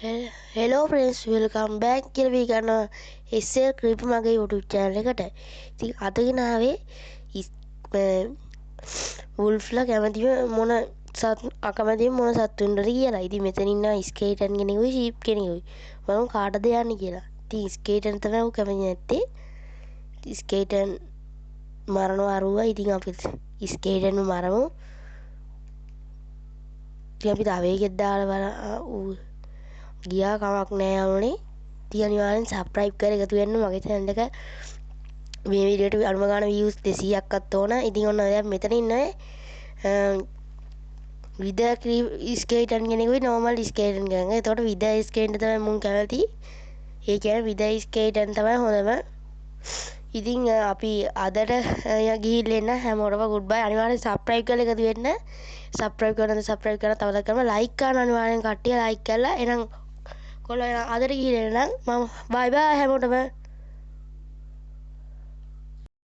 Hello friends welcome back කියලා අපි ගන්නවා SL ක්‍රීප් මගේ YouTube channel එකට. ඉතින් අද ගෙන ආවේ වුල්ෆ්ලා කැමතිම මොන අකමැතිම මොන සත්තුන්ටද කියලා. ඉතින් මෙතන ඉන්නවා ස්කේටන් කෙනෙකුයි ෂීප් කෙනෙකුයි. මම කාටද යන්නේ කියලා. ඉතින් ස්කේටන් තමයි ඌ කැමති නැත්තේ. ස්කේටන් මරනවා අරුවා. ඉතින් අපි ස්කේටන් මරමු. ඉතින් අපි තව එකෙක් දාලා බලමු. ගියා කමක් නෑ යමුනේ. ඉතින් අනිවාර්යෙන් subscribe කරලා එකතු වෙන්න මගේ channel එක. මේ වීඩියෝට අනුම ගන්න views 200ක්වත් ඕන. ඉතින් ඔන්න දැන් මෙතන ඉන්නේ විද ස්කේටන් කෙනෙකුයි normal ස්කේටන් කෙනෙක්. එතකොට විද ස්කේටන් තමයි මුන් කැමති. ඒ කියන්නේ විද ස්කේටන් තමයි හොඳම. ඉතින් අපි අදට ගිහිල්ලා එන්න හැමෝටම goodbye. අනිවාර්යෙන් subscribe කරලා එකතු වෙන්න. subscribe කරන තවද කරම like කරන අනිවාර්යෙන් කට්ටිය like කරලා එහෙනම් කොල්ලෝ අදට ගිහින් එන්න මම bye bye හැමෝටම